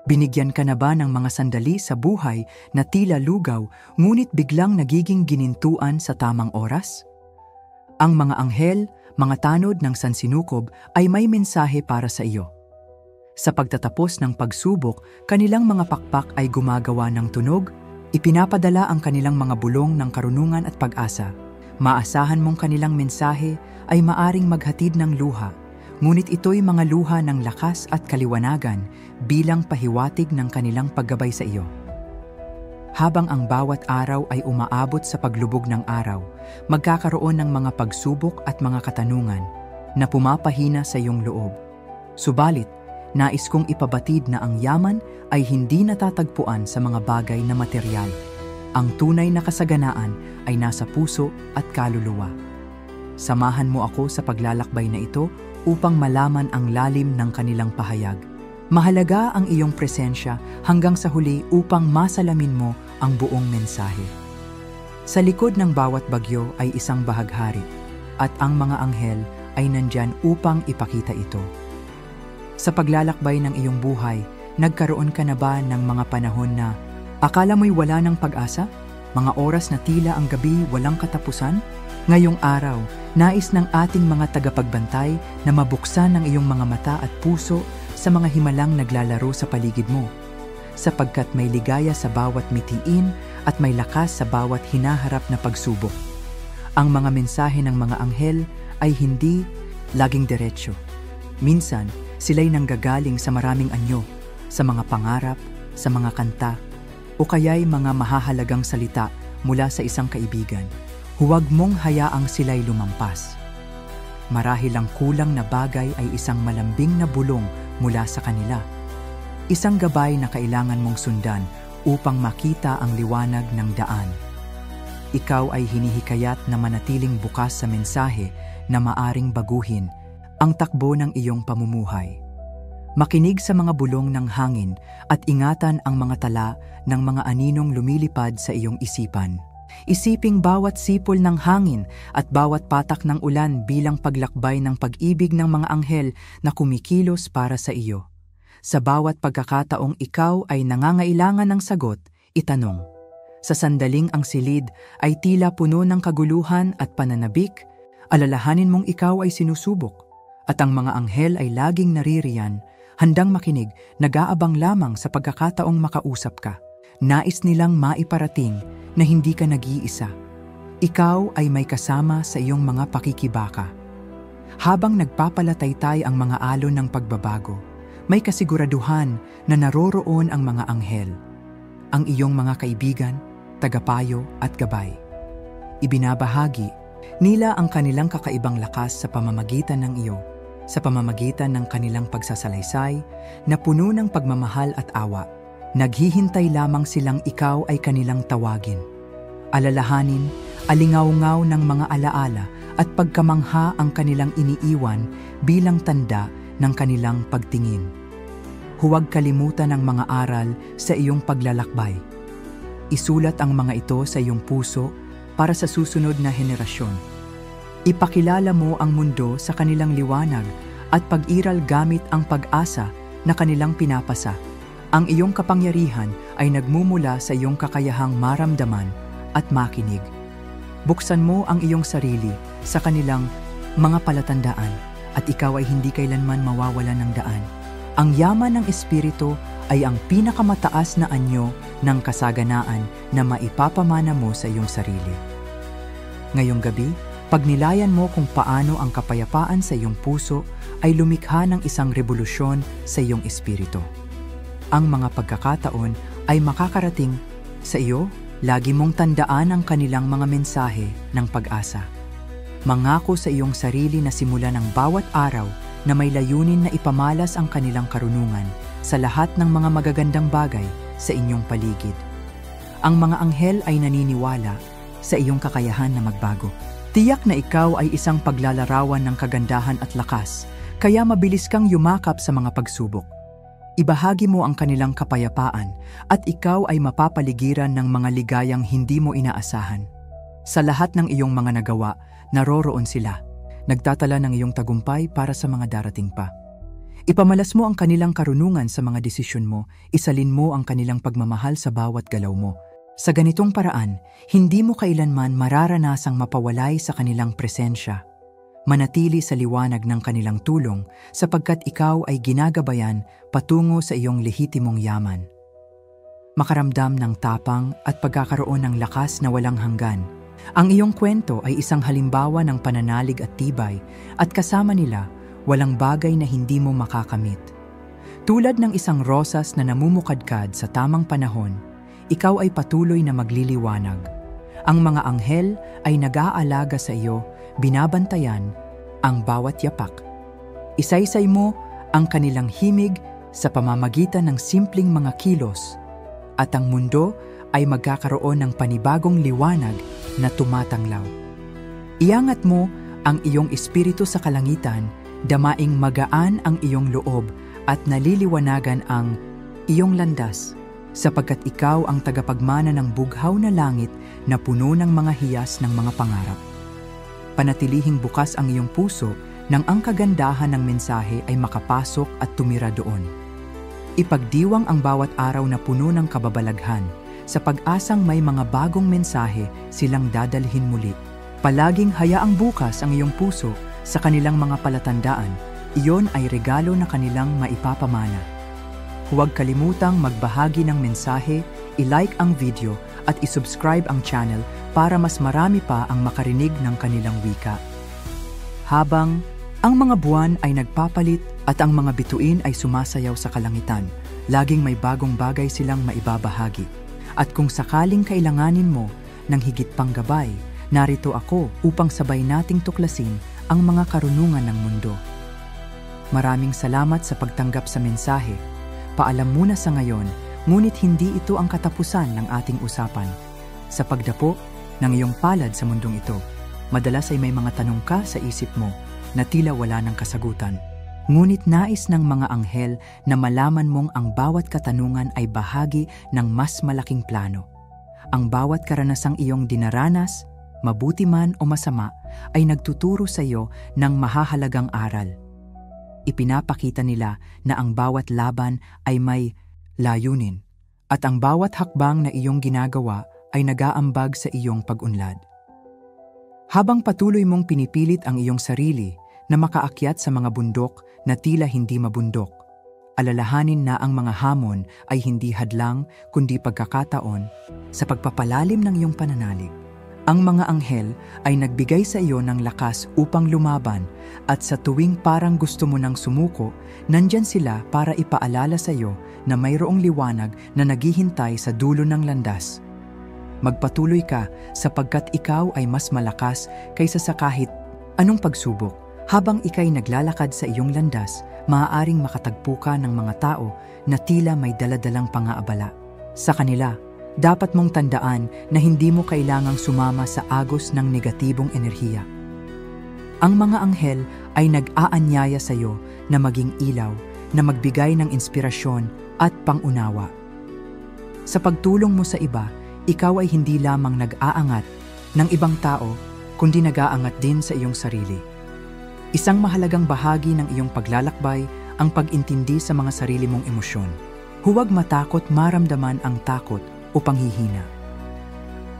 Binigyan ka na ba ng mga sandali sa buhay na tila lugaw ngunit biglang nagiging ginintuan sa tamang oras? Ang mga anghel, mga tanod ng sansinukob ay may mensahe para sa iyo. Sa pagtatapos ng pagsubok, kanilang mga pakpak ay gumagawa ng tunog, ipinapadala ang kanilang mga bulong ng karunungan at pag-asa. Maasahan mong kanilang mensahe ay maaring maghatid ng luha, ngunit ito'y mga luha ng lakas at kaliwanagan bilang pahiwatig ng kanilang paggabay sa iyo. Habang ang bawat araw ay umaabot sa paglubog ng araw, magkakaroon ng mga pagsubok at mga katanungan na pumapahina sa iyong loob. Subalit, nais kong ipabatid na ang yaman ay hindi natatagpuan sa mga bagay na materyal. Ang tunay na kasaganaan ay nasa puso at kaluluwa. Samahan mo ako sa paglalakbay na ito upang malaman ang lalim ng kanilang pahayag. Mahalaga ang iyong presensya hanggang sa huli upang masalamin mo ang buong mensahe. Sa likod ng bawat bagyo ay isang bahaghari at ang mga anghel ay nandyan upang ipakita ito. Sa paglalakbay ng iyong buhay, nagkaroon ka na ba ng mga panahon na akala mo'y wala ng pag-asa? Mga oras na tila ang gabi walang katapusan? Ngayong araw, nais ng ating mga tagapagbantay na mabuksan ang iyong mga mata at puso sa mga himalang naglalaro sa paligid mo, sapagkat may ligaya sa bawat mitiin at may lakas sa bawat hinaharap na pagsubok. Ang mga mensahe ng mga anghel ay hindi laging diretsyo. Minsan, sila'y nanggagaling sa maraming anyo, sa mga pangarap, sa mga kanta, o kaya'y mga mahahalagang salita mula sa isang kaibigan. Huwag mong hayaang sila'y lumampas. Marahil ang kulang na bagay ay isang malambing na bulong mula sa kanila. Isang gabay na kailangan mong sundan upang makita ang liwanag ng daan. Ikaw ay hinihikayat na manatiling bukas sa mensahe na maaring baguhin ang takbo ng iyong pamumuhay. Makinig sa mga bulong ng hangin at ingatan ang mga tala ng mga aninong lumilipad sa iyong isipan. Isiping bawat sipol ng hangin at bawat patak ng ulan bilang paglakbay ng pag-ibig ng mga anghel na kumikilos para sa iyo. Sa bawat pagkakataong ikaw ay nangangailangan ng sagot, itanong. Sa sandaling ang silid ay tila puno ng kaguluhan at pananabik, alalahanin mong ikaw ay sinusubok. At ang mga anghel ay laging naririyan, handang makinig, nag-aabang lamang sa pagkakataong makausap ka. Nais nilang maiparating na hindi ka nag-iisa. Ikaw ay may kasama sa iyong mga pakikibaka. Habang nagpapalataytay ang mga alon ng pagbabago, may kasiguraduhan na naroroon ang mga anghel, ang iyong mga kaibigan, tagapayo at gabay. Ibinabahagi nila ang kanilang kakaibang lakas sa pamamagitan ng iyo, sa pamamagitan ng kanilang pagsasalaysay na puno ng pagmamahal at awa. Naghihintay lamang silang ikaw ay kanilang tawagin. Alalahanin, alingaw-ngaw ng mga alaala at pagkamangha ang kanilang iniiwan bilang tanda ng kanilang pagtingin. Huwag kalimutan ang mga aral sa iyong paglalakbay. Isulat ang mga ito sa iyong puso para sa susunod na henerasyon. Ipakilala mo ang mundo sa kanilang liwanag at pag-iral gamit ang pag-asa na kanilang pinapasa. Ang iyong kapangyarihan ay nagmumula sa iyong kakayahang maramdaman at makinig. Buksan mo ang iyong sarili sa kanilang mga palatandaan at ikaw ay hindi kailanman mawawalan ng daan. Ang yaman ng Espiritu ay ang pinakamataas na anyo ng kasaganaan na maipapamana mo sa iyong sarili. Ngayong gabi, pagnilayan mo kung paano ang kapayapaan sa iyong puso ay lumikha ng isang revolusyon sa iyong espiritu. Ang mga pagkakataon ay makakarating sa iyo, lagi mong tandaan ang kanilang mga mensahe ng pag-asa. Mangako sa iyong sarili na simula ng bawat araw na may layunin na ipamalas ang kanilang karunungan sa lahat ng mga magagandang bagay sa inyong paligid. Ang mga anghel ay naniniwala sa iyong kakayahan na magbago. Tiyak na ikaw ay isang paglalarawan ng kagandahan at lakas, kaya mabilis kang yumakap sa mga pagsubok. Ibahagi mo ang kanilang kapayapaan at ikaw ay mapapaligiran ng mga ligayang hindi mo inaasahan. Sa lahat ng iyong mga nagawa, naroroon sila, nagtatala ng iyong tagumpay para sa mga darating pa. Ipamalas mo ang kanilang karunungan sa mga desisyon mo, isalin mo ang kanilang pagmamahal sa bawat galaw mo. Sa ganitong paraan, hindi mo kailanman mararanasang mapawalay sa kanilang presensya. Manatili sa liwanag ng kanilang tulong sapagkat ikaw ay ginagabayan patungo sa iyong lehitimong yaman. Makaramdam ng tapang at pagkakaroon ng lakas na walang hanggan. Ang iyong kwento ay isang halimbawa ng pananalig at tibay at kasama nila, walang bagay na hindi mo makakamit. Tulad ng isang rosas na namumukadkad sa tamang panahon, ikaw ay patuloy na magliliwanag. Ang mga anghel ay nag-aalaga sa iyo, binabantayan ang bawat yapak. Isaysay mo ang kanilang himig sa pamamagitan ng simpleng mga kilos, at ang mundo ay magkakaroon ng panibagong liwanag na tumatanglaw. Iangat mo ang iyong espiritu sa kalangitan, damaing magaan ang iyong loob at naliliwanagan ang iyong landas, sapagkat ikaw ang tagapagmana ng bughaw na langit na puno ng mga hiyas ng mga pangarap. Panatilihing bukas ang iyong puso nang ang kagandahan ng mensahe ay makapasok at tumira doon. Ipagdiwang ang bawat araw na puno ng kababalaghan, sa pag-asang may mga bagong mensahe silang dadalhin muli. Palaging hayaang bukas ang iyong puso sa kanilang mga palatandaan, iyon ay regalo na kanilang maipapamana. Huwag kalimutang magbahagi ng mensahe, i-like ang video at isubscribe ang channel para mas marami pa ang makarinig ng kanilang wika. Habang ang mga buwan ay nagpapalit at ang mga bituin ay sumasayaw sa kalangitan, laging may bagong bagay silang maibabahagi. At kung sakaling kailanganin mo ng higit pang gabay, narito ako upang sabay nating tuklasin ang mga karunungan ng mundo. Maraming salamat sa pagtanggap sa mensahe. Paalam muna sa ngayon, ngunit hindi ito ang katapusan ng ating usapan. Sa pagdapo ng iyong palad sa mundong ito, madalas ay may mga tanong ka sa isip mo na tila wala ng kasagutan. Ngunit nais ng mga anghel na malaman mong ang bawat katanungan ay bahagi ng mas malaking plano. Ang bawat karanasang iyong dinaranas, mabuti man o masama, ay nagtuturo sa iyo ng mahahalagang aral. Ipinapakita nila na ang bawat laban ay may layunin, at ang bawat hakbang na iyong ginagawa ay nag-aambag sa iyong pag-unlad. Habang patuloy mong pinipilit ang iyong sarili na makaakyat sa mga bundok na tila hindi mabundok, alalahanin na ang mga hamon ay hindi hadlang kundi pagkakataon sa pagpapalalim ng iyong pananalig. Ang mga anghel ay nagbigay sa iyo ng lakas upang lumaban, at sa tuwing parang gusto mo nang sumuko, nandyan sila para ipaalala sa iyo na mayroong liwanag na naghihintay sa dulo ng landas. Magpatuloy ka sapagkat ikaw ay mas malakas kaysa sa kahit anong pagsubok. Habang ika'y naglalakad sa iyong landas, maaaring makatagpo ka ng mga tao na tila may daladalang pangaabala. Sa kanila, dapat mong tandaan na hindi mo kailangang sumama sa agos ng negatibong enerhiya. Ang mga anghel ay nag-aanyaya sa iyo na maging ilaw, na magbigay ng inspirasyon at pangunawa. Sa pagtulong mo sa iba, ikaw ay hindi lamang nag-aangat ng ibang tao, kundi nag-aangat din sa iyong sarili. Isang mahalagang bahagi ng iyong paglalakbay ang pag-intindi sa mga sarili mong emosyon. Huwag matakot maramdaman ang takot o panghihina.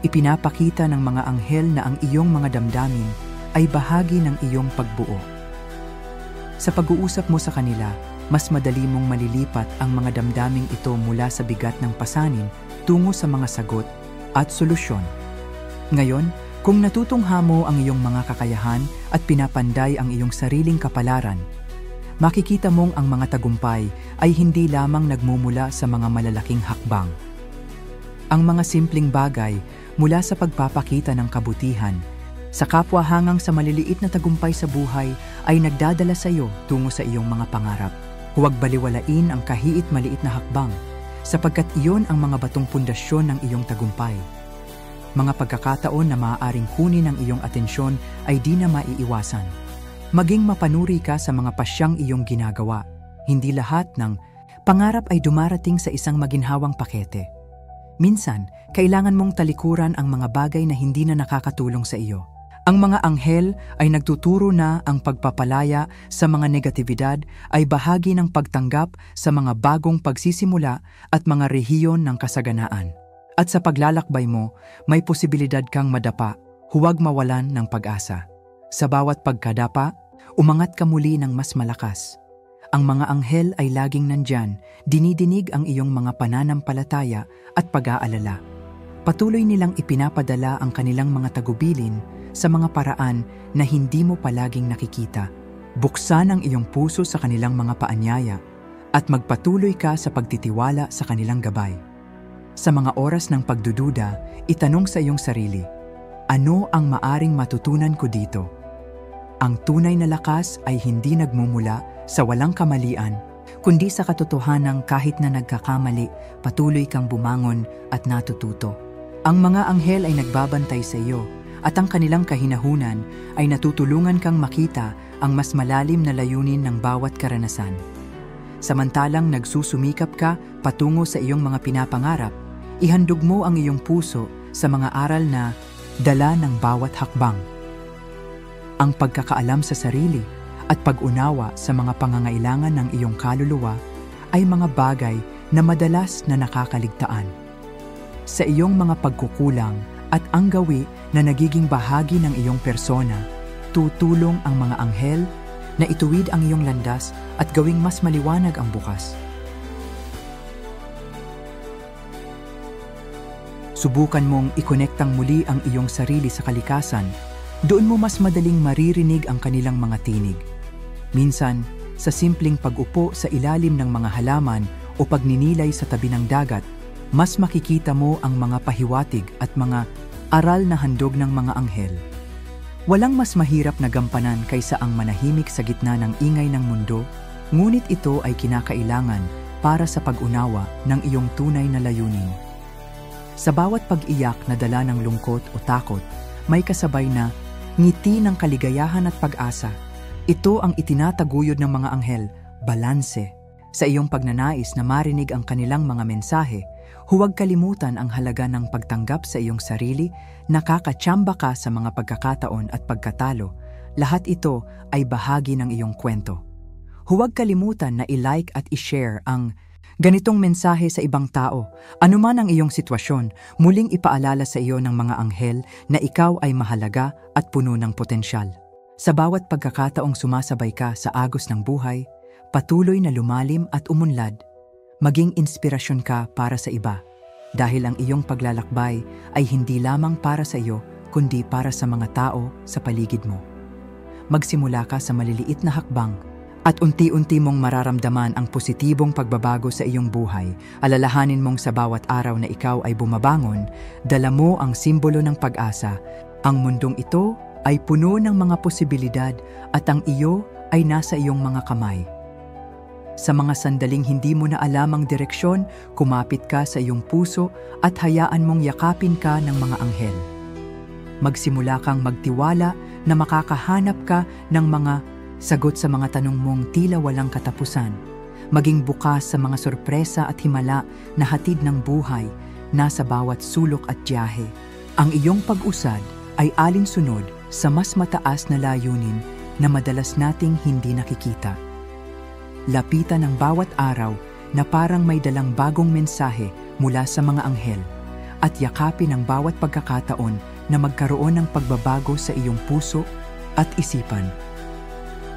Ipinapakita ng mga anghel na ang iyong mga damdamin ay bahagi ng iyong pagbuo. Sa pag-uusap mo sa kanila, mas madali mong malilipat ang mga damdaming ito mula sa bigat ng pasanin tungo sa mga sagot at solusyon. Ngayon, kung natutungha mo ang iyong mga kakayahan at pinapanday ang iyong sariling kapalaran, makikita mong ang mga tagumpay ay hindi lamang nagmumula sa mga malalaking hakbang. Ang mga simpleng bagay mula sa pagpapakita ng kabutihan, sa kapwa hanggang sa maliliit na tagumpay sa buhay ay nagdadala sa iyo tungo sa iyong mga pangarap. Huwag baliwalain ang kahiit maliit na hakbang, sapagkat iyon ang mga batong pundasyon ng iyong tagumpay. Mga pagkakataon na maaaring kunin ang iyong atensyon ay di na maiiwasan. Maging mapanuri ka sa mga pasyang iyong ginagawa. Hindi lahat ng pangarap ay dumarating sa isang maginhawang pakete. Minsan, kailangan mong talikuran ang mga bagay na hindi na nakakatulong sa iyo. Ang mga anghel ay nagtuturo na ang pagpapalaya sa mga negatibidad ay bahagi ng pagtanggap sa mga bagong pagsisimula at mga rehiyon ng kasaganaan. At sa paglalakbay mo, may posibilidad kang madapa, huwag mawalan ng pag-asa. Sa bawat pagkadapa, umangat ka muli ng mas malakas. Ang mga anghel ay laging nandyan, dinidinig ang iyong mga pananampalataya at pag-aalala. Patuloy nilang ipinapadala ang kanilang mga tagubilin sa mga paraan na hindi mo palaging nakikita. Buksan ang iyong puso sa kanilang mga paanyaya at magpatuloy ka sa pagtitiwala sa kanilang gabay. Sa mga oras ng pagdududa, itanong sa iyong sarili, ano ang maaring matutunan ko dito? Ang tunay na lakas ay hindi nagmumula sa walang kamalian, kundi sa katotohanang kahit na nagkakamali, patuloy kang bumangon at natututo. Ang mga anghel ay nagbabantay sa iyo at ang kanilang kahinahunan ay natutulungan kang makita ang mas malalim na layunin ng bawat karanasan. Samantalang nagsusumikap ka patungo sa iyong mga pinapangarap, ihandog mo ang iyong puso sa mga aral na dala ng bawat hakbang. Ang pagkakaalam sa sarili at pag-unawa sa mga pangangailangan ng iyong kaluluwa ay mga bagay na madalas na nakakaligtaan. Sa iyong mga pagkukulang at ang gawi na nagiging bahagi ng iyong persona, tutulong ang mga anghel na ituwid ang iyong landas at gawing mas maliwanag ang bukas. Subukan mong ikonektang muli ang iyong sarili sa kalikasan. Doon mo mas madaling maririnig ang kanilang mga tinig. Minsan, sa simpleng pag-upo sa ilalim ng mga halaman o pagninilay sa tabi ng dagat, mas makikita mo ang mga pahiwatig at mga aral na handog ng mga anghel. Walang mas mahirap na gampanan kaysa ang manahimik sa gitna ng ingay ng mundo, ngunit ito ay kinakailangan para sa pag-unawa ng iyong tunay na layunin. Sa bawat pag-iyak na dala ng lungkot o takot, may kasabay na ngiti ng kaligayahan at pag-asa. Ito ang itinataguyod ng mga anghel, balanse. Sa iyong pagnanais na marinig ang kanilang mga mensahe, huwag kalimutan ang halaga ng pagtanggap sa iyong sarili, nakakatsamba ka sa mga pagkakataon at pagkatalo. Lahat ito ay bahagi ng iyong kwento. Huwag kalimutan na i-like at i-share ang ganitong mensahe sa ibang tao. Anuman ang iyong sitwasyon, muling ipaalala sa iyo ng mga anghel na ikaw ay mahalaga at puno ng potensyal. Sa bawat pagkakataong sumasabay ka sa agos ng buhay, patuloy na lumalim at umunlad. Maging inspirasyon ka para sa iba, dahil ang iyong paglalakbay ay hindi lamang para sa iyo, kundi para sa mga tao sa paligid mo. Magsimula ka sa maliliit na hakbang, at unti-unti mong mararamdaman ang positibong pagbabago sa iyong buhay. Alalahanin mong sa bawat araw na ikaw ay bumabangon, dala mo ang simbolo ng pag-asa. Ang mundong ito ay puno ng mga posibilidad at ang iyo ay nasa iyong mga kamay. Sa mga sandaling hindi mo na alam ang direksyon, kumapit ka sa iyong puso at hayaan mong yakapin ka ng mga anghel. Magsimula kang magtiwala na makakahanap ka ng mga sagot sa mga tanong mong tila walang katapusan. Maging bukas sa mga sorpresa at himala na hatid ng buhay nasa bawat sulok at biyahe. Ang iyong pag-usad ay alinsunod sa mas mataas na layunin na madalas nating hindi nakikita. Lapitan ang bawat araw na parang may dalang bagong mensahe mula sa mga anghel at yakapin ang bawat pagkakataon na magkaroon ng pagbabago sa iyong puso at isipan.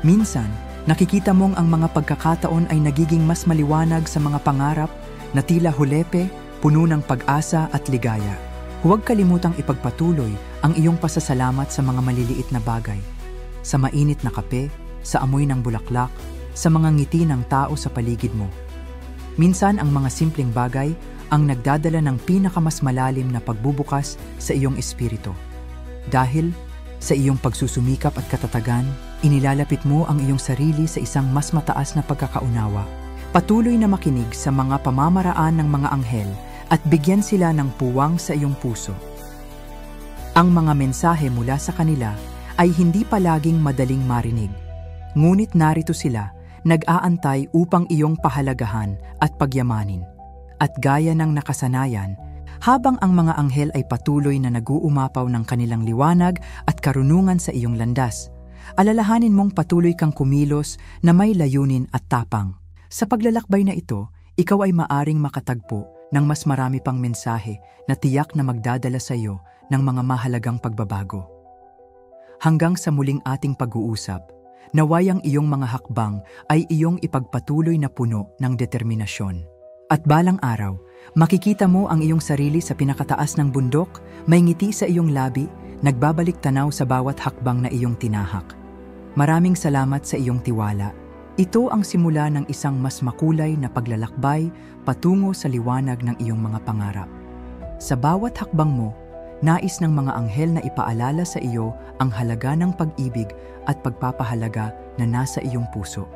Minsan, nakikita mong ang mga pagkakataon ay nagiging mas maliwanag sa mga pangarap na tila hulepe, puno ng pag-asa at ligaya. Huwag kalimutang ipagpatuloy ang iyong pasasalamat sa mga maliliit na bagay, sa mainit na kape, sa amoy ng bulaklak, sa mga ngiti ng tao sa paligid mo. Minsan ang mga simpleng bagay ang nagdadala ng pinakamas malalim na pagbubukas sa iyong espiritu. Dahil sa iyong pagsusumikap at katatagan, inilalapit mo ang iyong sarili sa isang mas mataas na pagkakaunawa. Patuloy na makinig sa mga pamamaraan ng mga anghel at bigyan sila ng puwang sa iyong puso. Ang mga mensahe mula sa kanila ay hindi palaging madaling marinig, ngunit narito sila, nag-aantay upang iyong pahalagahan at pagyamanin. At gaya ng nakasanayan, habang ang mga anghel ay patuloy na nag-uumapaw ng kanilang liwanag at karunungan sa iyong landas. Alalahanin mong patuloy kang kumilos na may layunin at tapang. Sa paglalakbay na ito, ikaw ay maaring makatagpo ng mas marami pang mensahe na tiyak na magdadala sa iyo ng mga mahalagang pagbabago. Hanggang sa muling ating pag-uusap, naway ang iyong mga hakbang ay iyong ipagpatuloy na puno ng determinasyon. At balang araw, makikita mo ang iyong sarili sa pinakataas ng bundok, may ngiti sa iyong labi, nagbabalik tanaw sa bawat hakbang na iyong tinahak. Maraming salamat sa iyong tiwala. Ito ang simula ng isang mas makulay na paglalakbay patungo sa liwanag ng iyong mga pangarap. Sa bawat hakbang mo, nais ng mga anghel na ipaalala sa iyo ang halaga ng pag-ibig at pagpapahalaga na nasa iyong puso.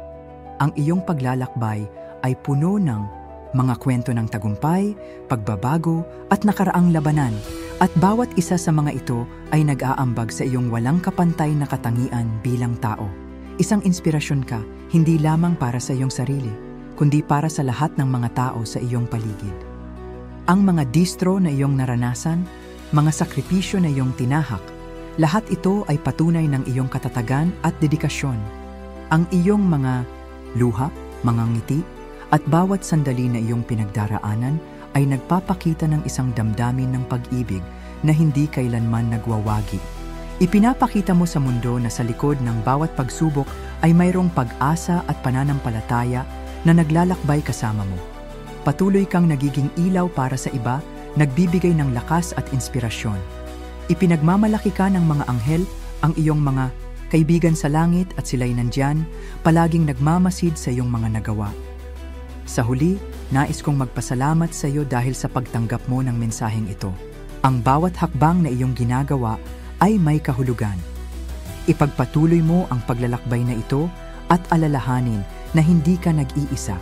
Ang iyong paglalakbay ay puno ng mga kwento ng tagumpay, pagbabago at nakaraang labanan, at bawat isa sa mga ito ay nag-aambag sa iyong walang kapantay na katangian bilang tao. Isang inspirasyon ka, hindi lamang para sa iyong sarili, kundi para sa lahat ng mga tao sa iyong paligid. Ang mga distro na iyong naranasan, mga sakripisyo na iyong tinahak, lahat ito ay patunay ng iyong katatagan at dedikasyon. Ang iyong mga luha, mga ngiti, at bawat sandali na iyong pinagdaraanan ay nagpapakita ng isang damdamin ng pag-ibig na hindi kailanman nagwawagi. Ipinapakita mo sa mundo na sa likod ng bawat pagsubok ay mayroong pag-asa at pananampalataya na naglalakbay kasama mo. Patuloy kang nagiging ilaw para sa iba, nagbibigay ng lakas at inspirasyon. Ipinagmamalaki ka ng mga anghel ang iyong mga kaibigan sa langit at sila'y nandyan, palaging nagmamasid sa iyong mga nagawa. Sa huli, nais kong magpasalamat sa iyo dahil sa pagtanggap mo ng mensaheng ito. Ang bawat hakbang na iyong ginagawa ay may kahulugan. Ipagpatuloy mo ang paglalakbay na ito at alalahanin na hindi ka nag-iisa.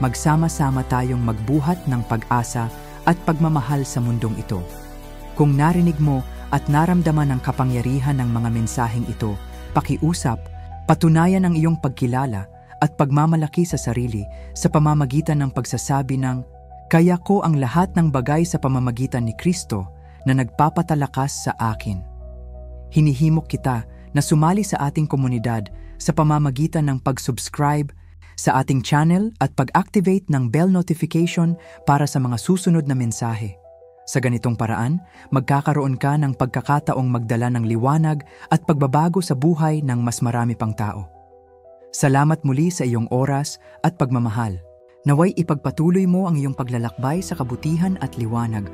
Magsama-sama tayong magbuhat ng pag-asa at pagmamahal sa mundong ito. Kung narinig mo at naramdaman ang kapangyarihan ng mga mensaheng ito, pakiusap, patunayan ang iyong pagkilala at pagmamalaki sa sarili sa pamamagitan ng pagsasabi ng, "Kaya ko ang lahat ng bagay sa pamamagitan ni Kristo na nagpapatalakas sa akin." Hinihimok kita na sumali sa ating komunidad sa pamamagitan ng pag-subscribe sa ating channel at pag-activate ng bell notification para sa mga susunod na mensahe. Sa ganitong paraan, magkakaroon ka ng pagkakataong magdala ng liwanag at pagbabago sa buhay ng mas marami pang tao. Salamat muli sa iyong oras at pagmamahal. Naway ipagpatuloy mo ang iyong paglalakbay sa kabutihan at liwanag